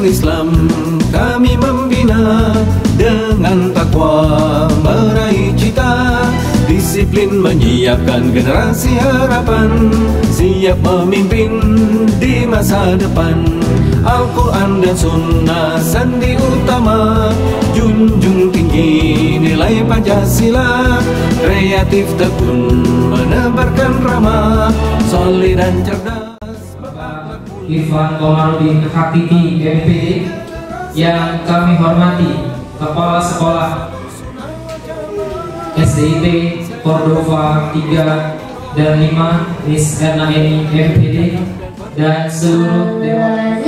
Islam kami membina, dengan takwa meraih cita, disiplin menyiapkan generasi harapan, siap memimpin di masa depan. Al-Quran dan Sunnah sandi utama, junjung tinggi nilai Pancasila, kreatif tekun menebarkan ramah, solid dan cerdas. Irfan Komarudin Hakiki MPD, yang kami hormati Kepala Sekolah SDIT Cordova 3 dan 5 Miss Erna Eni MPD, dan seluruh dewan.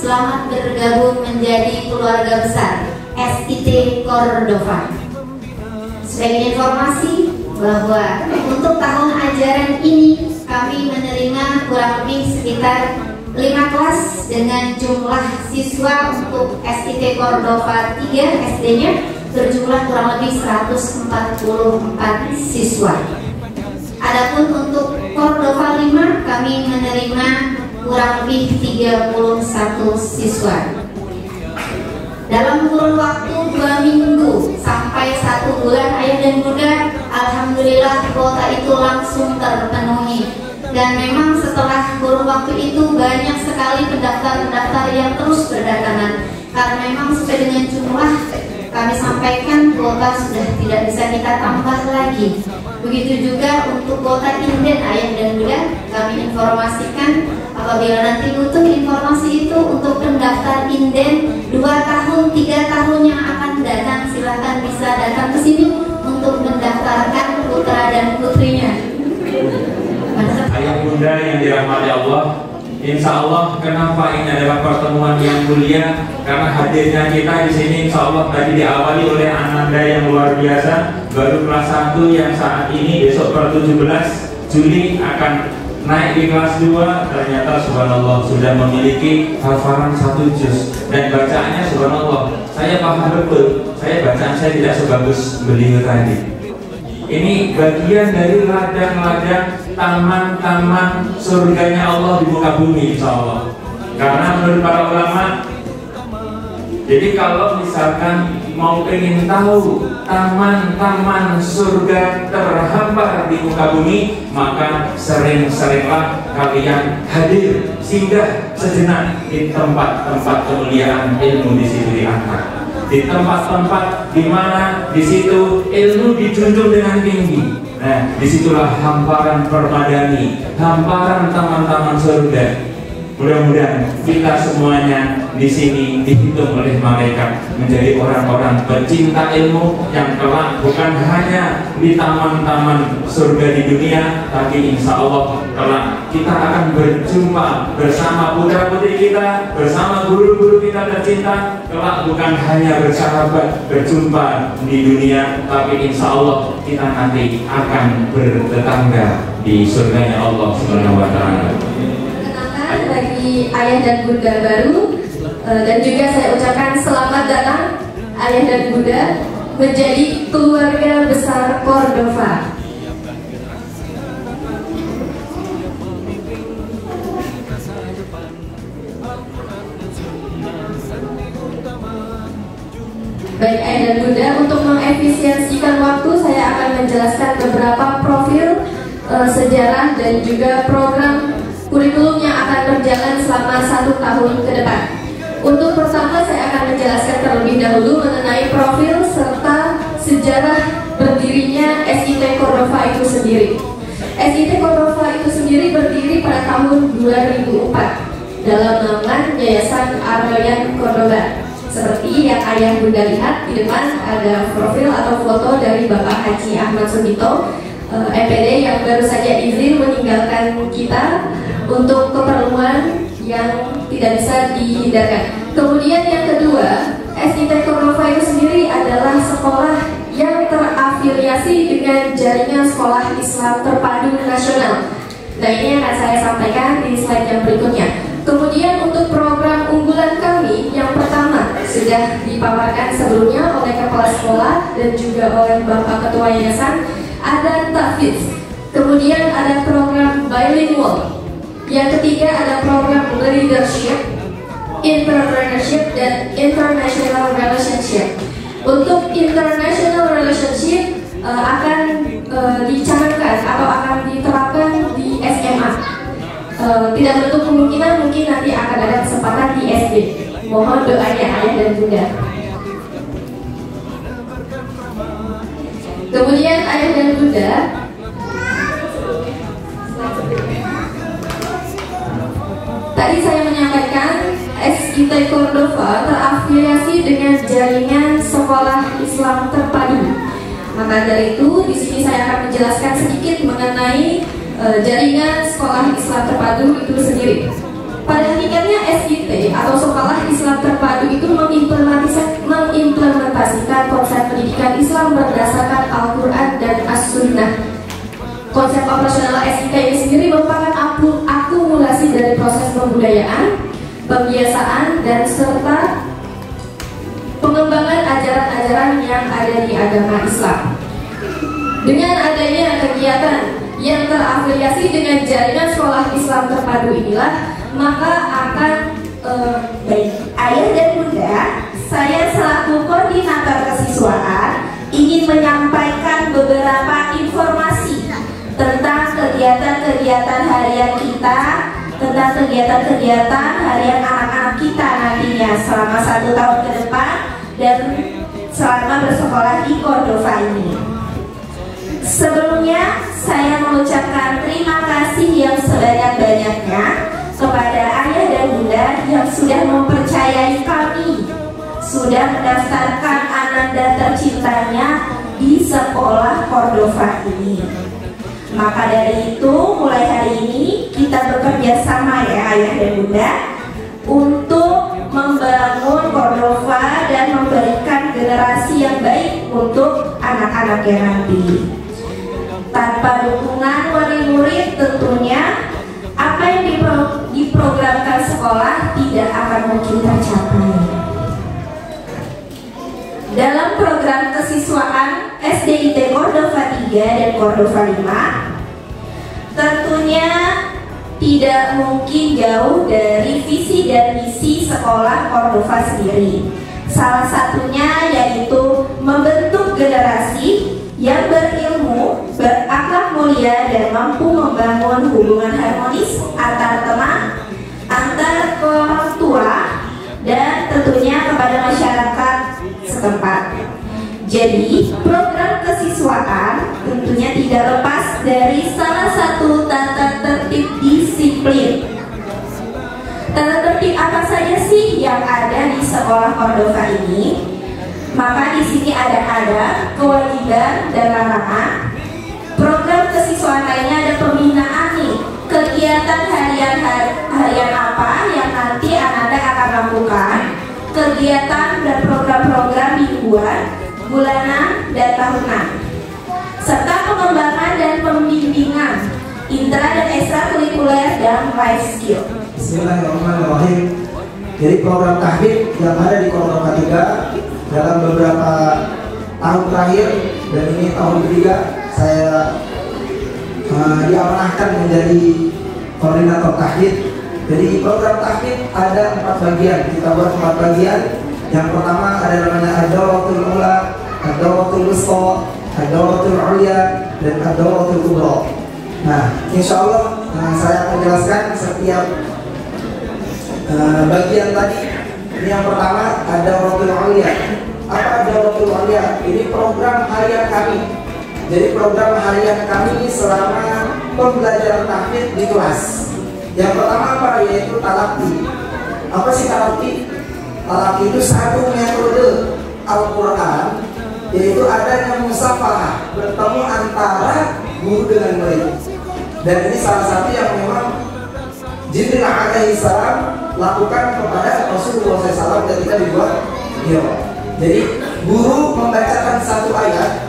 Selamat bergabung menjadi keluarga besar SIT Cordova. Sebagai informasi bahwa untuk tahun ajaran ini kami menerima kurang lebih sekitar 5 kelas dengan jumlah siswa untuk SIT Cordova 3 SD-nya berjumlah kurang lebih 144 siswa. Adapun untuk Cordova 5 kami menerima kurang lebih 31 siswa. Dalam kurun waktu 2 minggu sampai 1 bulan, ayah dan bunda, alhamdulillah kuota itu langsung terpenuhi. Dan memang setelah kurun waktu itu banyak sekali pendaftar-pendaftar yang terus berdatangan. Karena memang sesuai dengan jumlah kami sampaikan, kuota sudah tidak bisa kita tambah lagi. Begitu juga untuk kuota inden, ayah dan bunda, kami informasikan apabila nanti butuh informasi itu untuk pendaftar inden 2 tahun, 3 tahun yang akan datang, silahkan bisa datang ke sini untuk mendaftarkan putra dan putrinya. Ayah bunda yang dirahmati Allah, insya Allah kenapa ini adalah pertemuan yang mulia? Karena hadirnya kita di sini insya Allah tadi diawali oleh ananda yang luar biasa, baru kelas 1 yang saat ini besok per 17 Juli akan naik di kelas 2, ternyata subhanallah sudah memiliki hafalan 1 juz dan bacaannya subhanallah saya paham betul, bacaan saya tidak sebagus beliau tadi. Ini bagian dari ladang-ladang taman-taman surganya Allah di muka bumi insya Allah. Karena menurut para ulama, jadi kalau misalkan mau ingin tahu taman-taman surga terhampar di muka bumi, maka sering-seringlah kalian hadir, singgah sejenak di tempat-tempat kemuliaan ilmu di situ diangkat, di tempat-tempat di mana di situ ilmu dijunjung dengan tinggi. Nah, disitulah hamparan permadani, hamparan taman-taman surga. Mudah-mudahan kita semuanya di sini dihitung oleh malaikat menjadi orang-orang pecinta ilmu yang kelak bukan hanya di taman-taman surga di dunia, tapi insya Allah kelak kita akan berjumpa bersama putra-putri kita, bersama guru-guru kita tercinta. Kelak bukan hanya bersahabat berjumpa di dunia, tapi insya Allah kita nanti akan bertetangga di surganya Allah Subhanahu wa Ta'ala. Bagi ayah dan bunda baru, dan juga saya ucapkan selamat datang ayah dan bunda menjadi keluarga besar Cordova. Baik ayah dan bunda, untuk mengefisiensikan waktu saya akan menjelaskan beberapa profil sejarah dan juga program kurikulum yang akan berjalan selama 1 tahun ke depan. Untuk pertama saya akan menjelaskan terlebih dahulu mengenai profil serta sejarah berdirinya SIT Cordova itu sendiri. SIT Cordova itu sendiri berdiri pada tahun 2004 dalam naungan Yayasan Ar-Rayyan Cordoba. Seperti yang ayah bunda lihat di depan ada profil atau foto dari Bapak Haji Ahmad Sudito, MPD yang baru saja izin meninggalkan kita untuk keperluan yang tidak bisa dihindarkan. Kemudian yang kedua, SIT Cordova itu sendiri adalah sekolah yang terafiliasi dengan jaringan sekolah Islam terpadu nasional. Nah, ini akan saya sampaikan di slide yang berikutnya. Kemudian untuk program unggulan kami yang pertama sudah dipaparkan sebelumnya oleh kepala sekolah dan juga oleh Bapak Ketua Yayasan, ada tahfiz. Kemudian ada program bilingual. Yang ketiga ada program leadership, entrepreneurship, dan international relationship. Untuk international relationship akan dicanangkan atau akan diterapkan di SMA. Tidak menutup kemungkinan mungkin nanti akan ada kesempatan di SD. Mohon doanya ayah dan bunda. Kemudian ayah dan bunda, tadi saya menyampaikan SIT Cordova terafiliasi dengan jaringan sekolah Islam terpadu. Maka dari itu, di sini saya akan menjelaskan sedikit mengenai jaringan sekolah Islam terpadu itu sendiri. Pada hakikatnya SIT atau sekolah Islam terpadu itu mengimplementasikan konsep pendidikan Islam berdasarkan Al-Quran dan As-Sunnah. Konsep operasional SIT ini sendiri merupakan akumulasi dari proses pembudayaan, pembiasaan, dan serta pengembangan ajaran-ajaran yang ada di agama Islam. Dengan adanya kegiatan yang terafiliasi dengan jaringan sekolah Islam terpadu inilah, maka akan baik, ayah dan bunda, saya selaku koordinator kesiswaan ingin menyampaikan beberapa informasi tentang kegiatan-kegiatan harian kita, tentang kegiatan-kegiatan harian anak-anak kita nantinya selama 1 tahun ke depan dan selama bersekolah di Cordova ini. Sebelumnya saya mengucapkan terima kasih yang sebanyak-banyaknya kepada ayah dan bunda yang sudah mempercayai kami, sudah mendaftarkan ananda tercintanya di sekolah Cordova ini. Maka dari itu mulai hari ini kita bekerja sama ya ayah dan bunda untuk membangun Cordova dan memberikan generasi yang baik untuk anak-anaknya nanti. Tanpa dukungan wali murid tentunya apa yang diprogramkan sekolah tidak akan mungkin tercapai. Dalam program kesiswaan SDIT Cordova 3 dan Cordova 5 tentunya tidak mungkin jauh dari visi dan misi sekolah Cordova sendiri. Salah satunya yaitu membentuk generasi yang berilmu, berakhlak mulia, dan mampu membangun hubungan harmonis antar teman, antar orang tua, dan tentunya kepada masyarakat setempat. Jadi, program kesiswaan tentunya tidak lepas dari salah satu tata tertib disiplin. Tata tertib apa saja sih yang ada di sekolah Cordova ini? Maka di sini ada kewajiban dan larangan. Program kesiswaan lainnya ada pembinaan nih, kegiatan harian apa yang nanti anak-anak akan lakukan, kegiatan dan program-program mingguan, bulanan, dan tahunan, serta pengembangan dan pembimbingan intra dan ekstrakurikuler dan life skill. Bismillahirrahmanirrahim. Jadi program tahfidz yang ada di Cordova 3 dalam beberapa tahun terakhir dan ini tahun ketiga saya diamanahkan menjadi koordinator tahfidz. Jadi program tahfidz ada 4 bagian, kita buat 4 bagian. Yang pertama ada namanya ad-dawatul ula, ad-dawatul wusta, ad-dawatul ulya, dan ad-dawatul kubra. Nah, insya Allah saya akan jelaskan setiap bagian tadi. Ini yang pertama ada ad-dawatul ulya. Apa ad-dawatul ulya? Ini program harian kami. Jadi program harian kami selama pembelajaran tahfidz di kelas. Yang pertama apa? Yaitu talaqi. Apa sih talaqi? Talaqi itu satu metode Al-Quran, yaitu adanya musafalah, bertemu antara guru dengan murid. Dan ini salah satu yang memang Jibril alaihissalam lakukan kepada Rasulullah SAW ketika dibuat Iya. Jadi guru membacakan satu ayat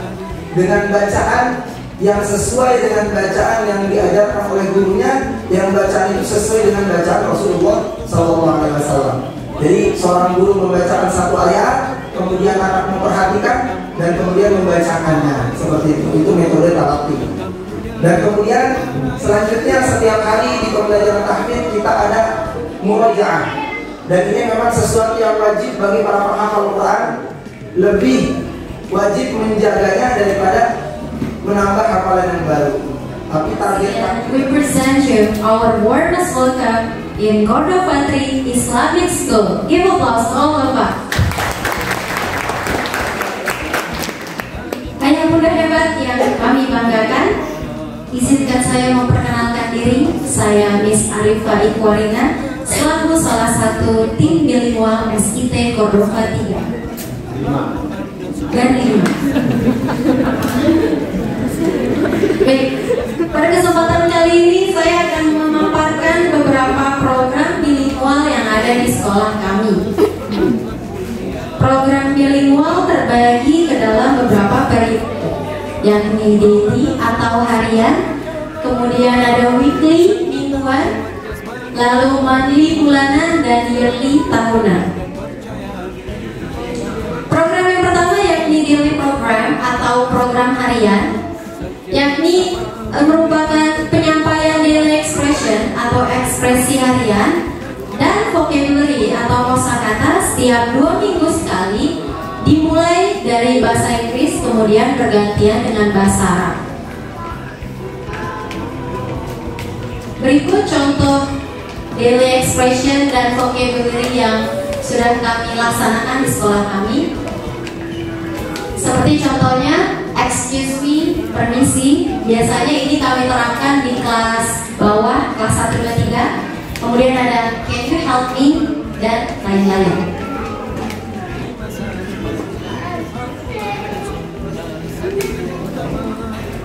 dengan bacaan yang sesuai dengan bacaan yang diajarkan oleh gurunya, yang bacaan itu sesuai dengan bacaan Rasulullah SAW. Jadi seorang guru membacakan satu ayat, kemudian anak memperhatikan dan kemudian membacakannya, seperti itu metode talaqi. Dan kemudian selanjutnya setiap hari di pembelajaran tahfidz kita ada murajaah, dan ini memang sesuatu yang wajib bagi para penghafal Quran, lebih wajib menjaganya daripada menambah hafalan yang baru. Tapi targetnya. We present you our warmest welcome in Cordova 3 Islamic School. Give applause to all of us. Ayah bunda hebat yang kami banggakan, izinkan saya memperkenalkan diri. Saya Miss Arifah Ikwarina, selaku salah satu tim bilingual SIT Cordova 3 dan 5. Baik, pada kesempatan kali ini saya akan memaparkan beberapa program bilingual yang ada di sekolah kami. Program bilingual terbagi ke dalam beberapa periode, yakni daily atau harian, kemudian ada weekly, mingguan, lalu monthly, bulanan, dan yearly, tahunan. Program yang pertama yakni daily program atau program harian, yakni merupakan penyampaian daily expression atau ekspresi harian dan vocabulary atau kosakata setiap 2 minggu sekali, dimulai dari bahasa Inggris kemudian bergantian dengan bahasa Arab. Berikut contoh daily expression dan vocabulary yang sudah kami laksanakan di sekolah kami. Seperti contohnya, excuse me, permisi. Biasanya ini kami terapkan di kelas bawah, kelas 1, 2, 3. Kemudian ada can you help me, dan lain-lain.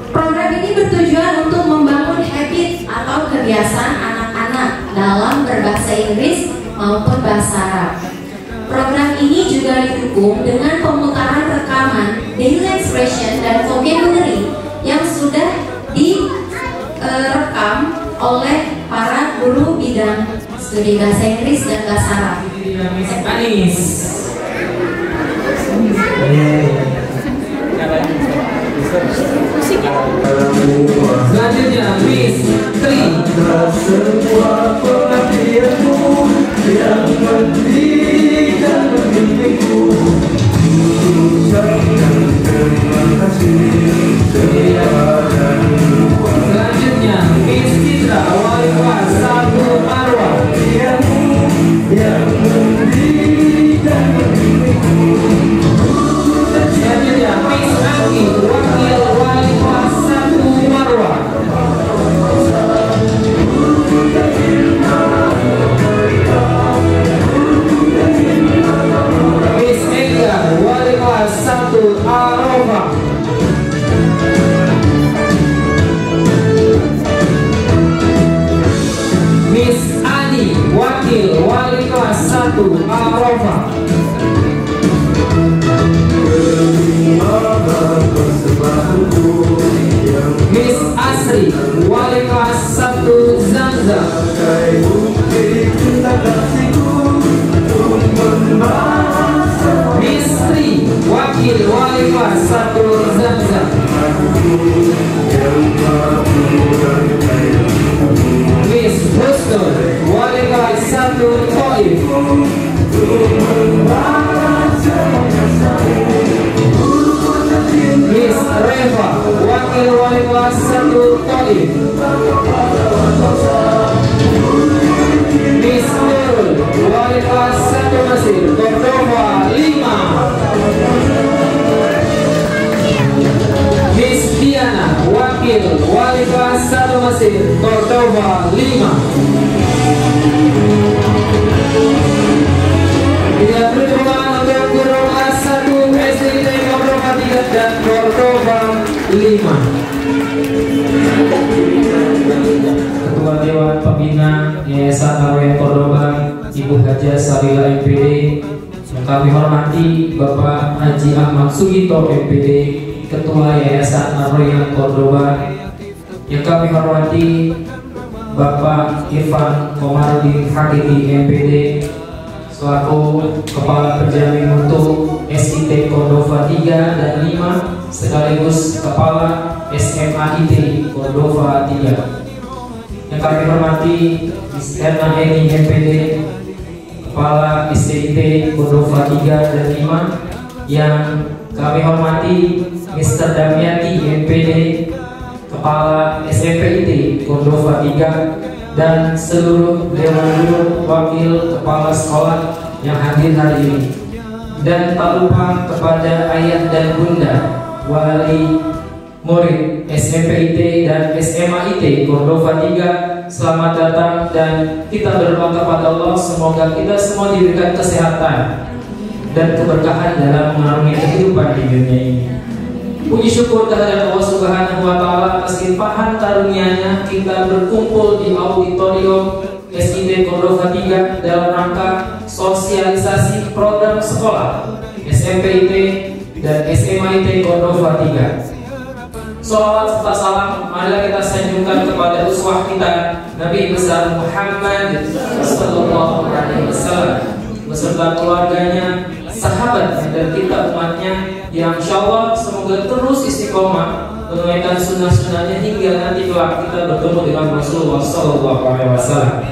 Program ini bertujuan untuk membangun habit atau kebiasaan anak-anak dalam berbahasa Inggris maupun bahasa Arab. Program ini juga didukung dengan pemutaran rekaman daily expression dan vocabulary yang sudah direkam oleh para guru bidang studi bahasa Inggris dan bahasa Arab. Anis. Selanjutnya Miss Tri. Semua pengabdianmu yang mendidikan mimpiku, ucapkan terima kasih kepadamu. Selanjutnya Miss Citra, wali kelas 1 Marwah. Yang mendidikan mimpiku. Selanjutnya Miss Anggi, wakil wali kelas 1 Marwah. Miss Ega, wali kelas 1 Arafah. Miss Ani, wakil wali kelas 1 Arafah. Miss Asri, wali kelas 1 Zamzam. Miss Tri, wakil wali kelas 1 Zamzam. Miss Husnul, wali kelas 1 Toif. Miss Reva, wakil wali kelas 1 Toif. Miss Nurul, wali kelas 1 Mesir, Cordova 5. Miss Diana, wakil wali kelas 1 Mesir, Cordova 5. Tidak berjuang untuk guru kelas 1 SIT Cordova 3 dan Cordova 5. Ketua Dewan Pembina Yayasan Arwah Cordova, Ibu Haja Sabila MPD, yang kami hormati Bapak Haji Ahmad Sugito MPD, Ketua Yayasan Ar-Royal Cordoba. Yang kami hormati Bapak Irfan Komarudin Hakiki MPD, selaku Kepala Penjamin Mutu SIT Cordova 3 dan 5, sekaligus Kepala SMA IT Cordova 3. Yang kami hormati Miss Erna Eni MPD, Kepala SDIT Cordova 3 dan 5. Yang kami hormati Mr. Damiati MPD, Kepala SMPIT Cordova 3, dan seluruh Dewan Guru Wakil Kepala Sekolah yang hadir hari ini. Dan tak lupa kepada ayah dan bunda, wali murid SMPIT dan SMAIT Cordova 3, selamat datang, dan kita berdoa kepada Allah semoga kita semua diberikan kesehatan dan keberkahan dalam mengarungi kehidupan di dunia ini. Puji syukur kehadirat Allah Subhanahu wa Ta'ala atas limpahan karunia-Nya kita berkumpul di auditorium SIT Cordova 3 dalam rangka sosialisasi program sekolah SMPIT dan SMAIT Cordova 3. Salawat serta salam marilah kita sanjungkan kepada uswah kita Nabi besar Muhammad sallallahu alaihi wasallam beserta keluarganya, sahabatnya, dan kita umatnya, yang insyaallah semoga terus istiqomah menunaikan sunnah-sunnahnya hingga nanti kelak kita bertemu dengan Rasulullah sallallahu alaihi wasallam.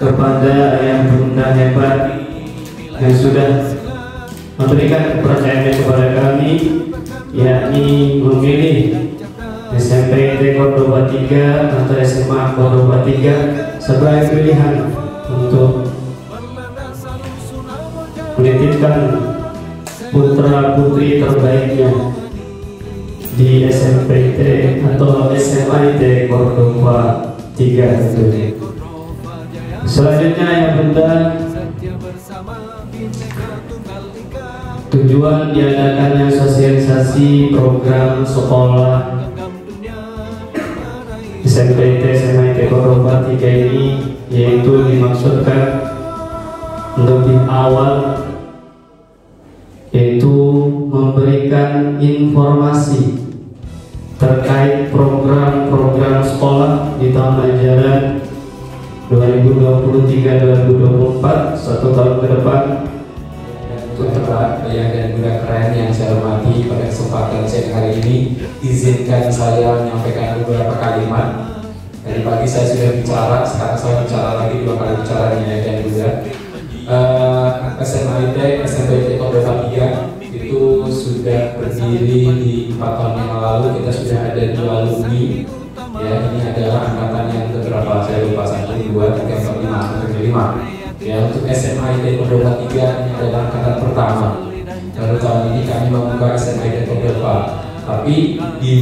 Kepada ayah bunda hebat yang sudah memberikan kepercayaan kepada kami, yakni memilih SMPIT Cordova 3 atau SMA Cordova 3 sebagai pilihan untuk menitipkan putra putri terbaiknya di SMPIT atau SMAIT Cordova 3 tentunya. Selanjutnya yang bunda, tujuan diadakannya sosialisasi program sekolah SMPIT SMAIT Cordova 3 ini, yaitu dimaksudkan lebih awal, yaitu memberikan informasi terkait program-program sekolah di tahun ajaran 2023-2024, 1 tahun ke depan. Tuan-tuan, ayah dan bunda keren yang saya hormati, pada kesempatan siang hari ini izinkan saya menyampaikan beberapa kalimat. Dari pagi saya sudah bicara, sekarang saya bicara lagi 2 kali bicara dengan ayah dan bunda. SMAIT, SMPIT Cordova 3 itu sudah berdiri di 4 tahun yang lalu. Kita sudah ada 2 alumni. Ya, ini adalah angkatan yang keberapa, saya lupa, 1, 2, 3, 4, 5. Ya, untuk SMAIT Cordova 3 ini adalah angkatan pertama. Baru tahun ini kami membuka SMAIT Cordova. Tapi di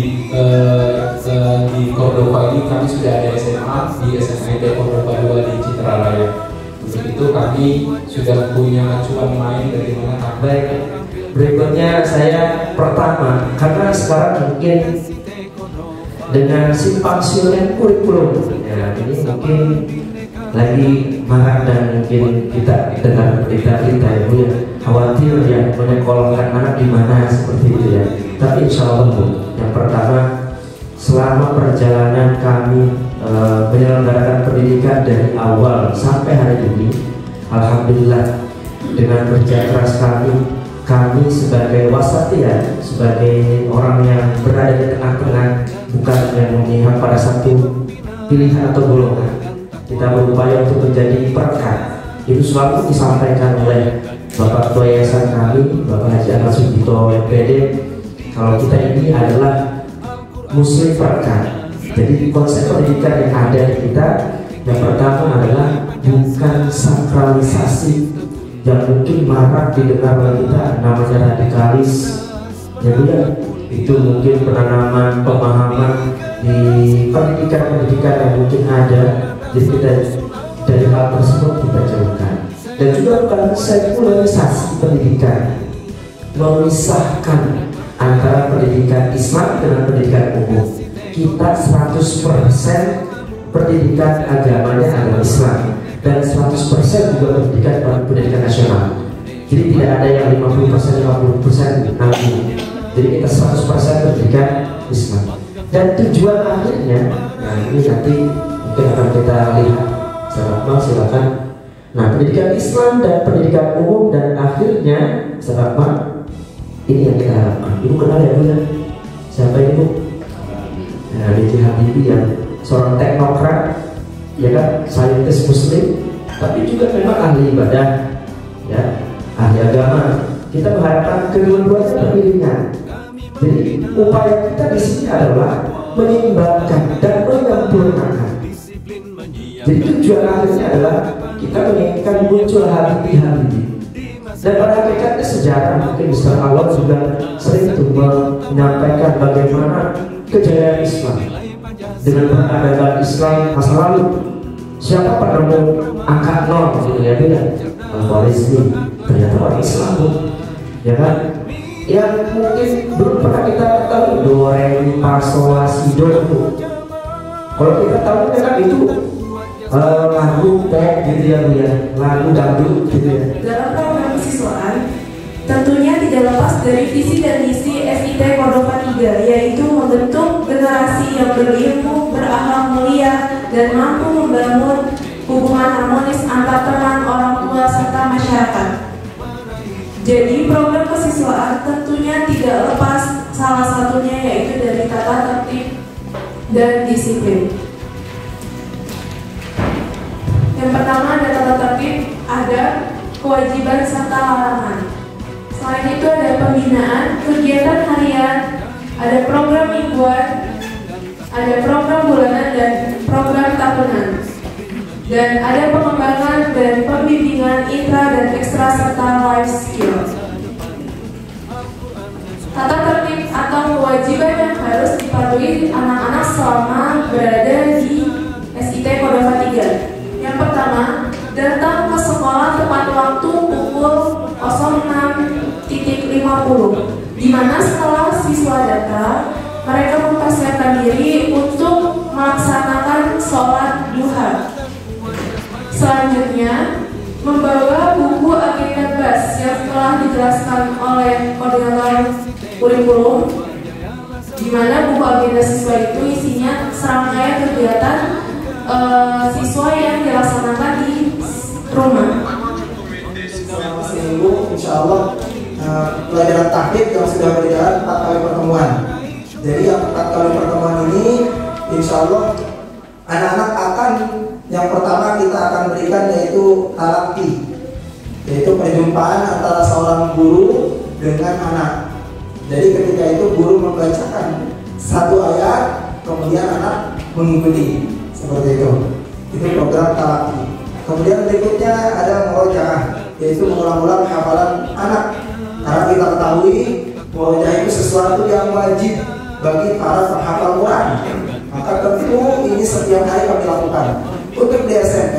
Cordova ini kami sudah ada SMA di SMAIT Cordova 2 di Citra Raya. Untuk itu kami sudah punya acuan main bagaimana kami. Berikutnya saya pertama, karena sekarang mungkin dengan simpang siur kurikulum, ya, ini mungkin lagi marak dan mungkin kita dengar berita-berita ibu ya, khawatir ya menyekolahkan anak di mana seperti itu ya. Tapi insya Allah Bu, yang pertama, selama perjalanan kami menyelenggarakan pendidikan dari awal sampai hari ini, Alhamdulillah dengan kerja keras kami sebagai wasatiyah, sebagai orang yang berada di tengah-tengah, bukan yang memihak pada satu pilihan atau golongan. Kita berupaya untuk menjadi perekat. Itu selalu disampaikan oleh Bapak Ketua Yayasan kami, Bapak Haji Ahmad Sugito MPD, kalau kita ini adalah muslim perekat. Jadi konsep pendidikan yang ada di kita, yang pertama adalah bukan sakralisasi yang mungkin marak didengar oleh kita, namanya radikalis. Jadi itu mungkin penanaman pemahaman di pendidikan yang mungkin ada. Jadi kita dari hal tersebut kita jauhkan. Dan juga bukan sekularisasi pendidikan, memisahkan antara pendidikan Islam dengan pendidikan umum. Kita 100% pendidikan agamanya agama Islam dan 100% juga pendidikan nasional. Jadi tidak ada yang 50% nanti. Jadi kita 100% pendidikan Islam. Dan tujuan akhirnya, nah ini nanti mungkin akan kita lihat. Sahabat, silakan. Nah, pendidikan Islam dan pendidikan umum dan akhirnya, sahabat, ini yang kita harapkan. Ibu kenal ya Bu ya? Siapa ini Bu? Nah, B.J. Habibie yang seorang teknokrat, ya kan, saintis muslim, tapi juga memang ahli ibadah, ya, ahli agama. Kita mengharapkan kedua-duanya beriringan. Jadi upaya kita di sini adalah menyeimbangkan dan menyempurnakan. Jadi tujuan akhirnya adalah kita menginginkan muncul Habibie. Dan pada hakikatnya sejarah mungkin Ustaz Awad juga sering itu menyampaikan bagaimana kejayaan Islam dengan peradaban Islam masa lalu. Siapa penemu angka 0 gitu ya bilang Al-Khwarizmi, ternyata orang Islam Bu, ya kan? Yang mungkin belum pernah kita ketahui do, re, mi, fa, sol, la, si, do. Kalau kita tahu kan itu lagu pop gitu ya Bu ya, lagu dangdut gitu ya. Dalam program kesiswaan tentunya tidak lepas dari visi dan misi SIT Cordova 3, yaitu membentuk generasi yang berilmu, berakhlak mulia, dan mampu membangun hubungan harmonis antar teman, orang tua, serta masyarakat. Jadi program kesiswaan tentunya tidak lepas salah satunya yaitu dari tata tertib dan disiplin. Yang pertama ada tata tertib, ada kewajiban serta larangan. Selain itu ada pembinaan, kegiatan harian, ada program mingguan, ada program bulanan dan program tahunan. Dan ada pengembangan dan pembimbingan intra dan ekstra serta life skill. Tata tertib atau kewajiban yang harus dipatuhi anak-anak selama berada di SIT Cordova 3. Yang pertama, datang ke sekolah tepat waktu pukul 06.50, di mana setelah siswa datang, mereka mempersiapkan diri untuk melaksanakan sholat duha. Selanjutnya, membawa buku agenda BAS yang telah dijelaskan oleh koordinator kurikulum, di mana buku agenda siswa itu isinya serangkaian kegiatan siswa yang dilaksanakan di rumah. Selama seminggu, insya Allah pelajaran tahfidz yang sudah berjalan 4 kali pertemuan. Jadi yang 4 kali pertemuan ini, insya Allah anak-anak akan, yang pertama kita akan berikan yaitu talaqi, yaitu perjumpaan antara seorang guru dengan anak. Jadi ketika itu guru membacakan satu ayat, kemudian anak mengikuti. Seperti itu program talaqi. Kemudian berikutnya ada murojaah, yaitu mengulang-ulang hafalan anak. Karena kita ketahui murojaah itu sesuatu yang wajib bagi para penghafal Quran. Maka tentu ini setiap hari kami lakukan. Untuk di SMP,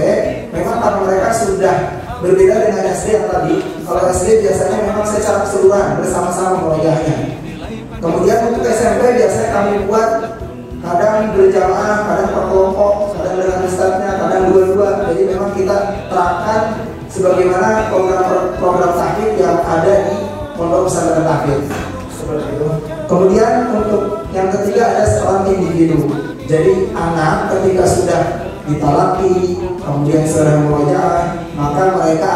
memang karena mereka sudah berbeda dengan SD yang tadi. Kalau SD biasanya memang secara keseluruhan bersama-sama murojaahnya. Kemudian untuk SMP biasanya kami buat kadang berjamaah, kadang per kelompok, kadang dengan ustadznya, kadang dua-dua. Jadi memang kita terapkan sebagaimana program tahfidz yang ada di Pondok Pesantren Tahfidz. Seperti itu. Kemudian untuk yang ketiga ada seorang individu. Jadi anak ketika sudah ditalaqi, kemudian sudah murojaah, maka mereka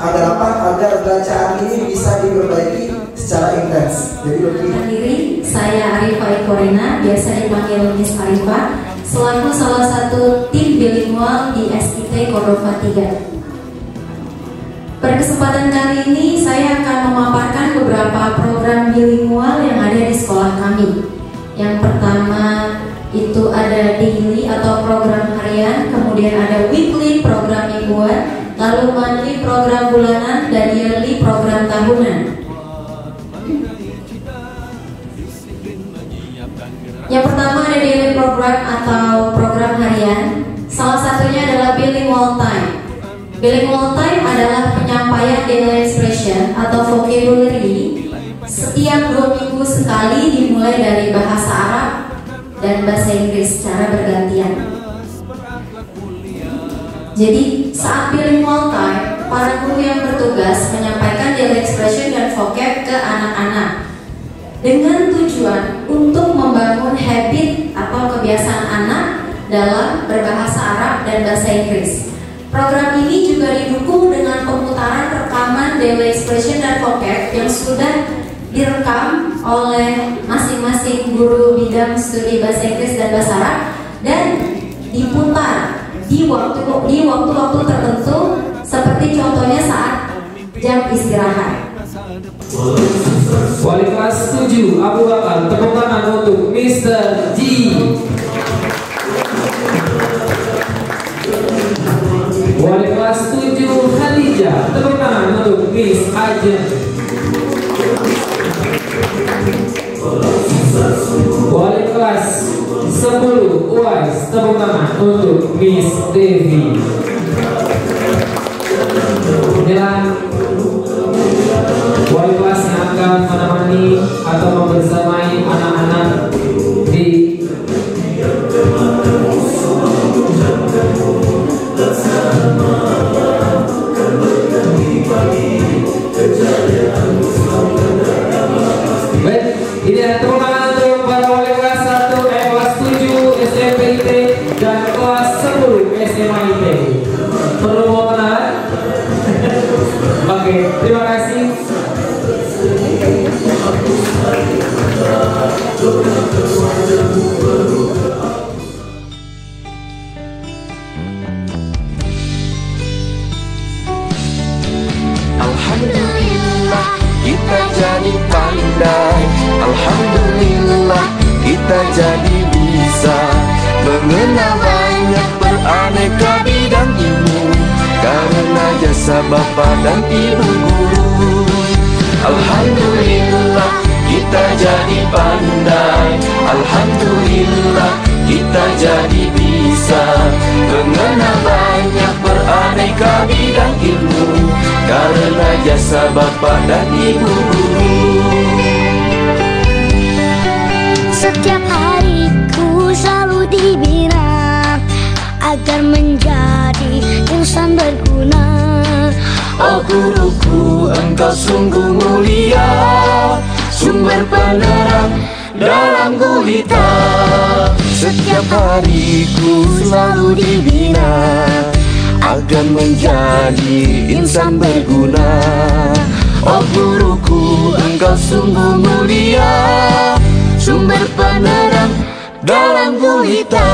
Agar apa? Agar bacaan ini bisa diperbaiki secara intens. Jadi lebih. Diri, saya Arifah Ikorina, biasa dipanggil Miss Arifah, selaku salah satu tim bilingual di SIT Cordova 3. Pada kesempatan kali ini saya akan memaparkan beberapa program bilingual yang ada di sekolah kami. Yang pertama itu ada daily atau program harian, kemudian ada weekly program mingguan, lalu monthly program bulanan, dan yearly program tahunan. Yang pertama ada daily program atau program harian. Salah satunya adalah bilingual time. Bilingual time adalah penyampaian daily expression atau vocabulary setiap 2 minggu sekali, dimulai dari bahasa Arab dan bahasa Inggris secara bergantian. Jadi saat bilingual time, para guru yang bertugas menyampaikan daily expression dan vocab ke anak-anak dengan tujuan untuk membangun habit atau kebiasaan anak dalam berbahasa Arab dan bahasa Inggris. Program ini juga didukung dengan pemutaran rekaman daily expression dan vocab yang sudah direkam oleh masing-masing guru bidang studi bahasa Inggris dan bahasa Arab dan diputar di waktu-waktu tertentu, seperti contohnya saat jam istirahat. Wali kelas 7 Abu Bakar, tepuk tangan untuk Mr. G. Wali kelas 7 Khadijah, tepuk tangan untuk Miss Ajeng. Wali kelas 10 Uwais, tepuk tangan untuk Miss Devi. Dan wali kelas yang akan menemani atau membersamai anak-anak di baik, ini ada tepuk tangan untuk para wali kelas 1 kelas 7 SMP IT dan kelas 10 SMA IT. Perlu mau kenalan? Oke, terima kasih. Alhamdulillah kita jadi pandai. Alhamdulillah kita jadi bisa mengenal banyak beraneka bidang ilmu karena jasa bapa dan ibu guru. Alhamdulillah kita jadi pandai. Alhamdulillah kita jadi bisa mengenal banyak beraneka bidang ilmu karena jasa bapa dan ibu guru. Setiap hariku selalu dibina agar menjadi insan berguna. Oh guruku, engkau sungguh mulia, sumber penerang dalam gulita. Setiap hariku selalu dibina agar menjadi insan berguna. Oh guruku, engkau sungguh mulia, sumber penerang dalam gulita.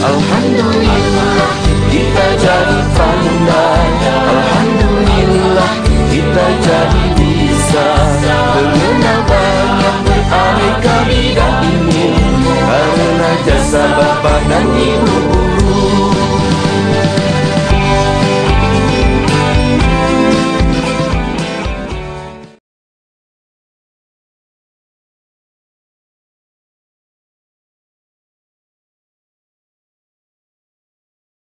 Alhamdulillah kita jadi pandai. Alhamdulillah kita jadi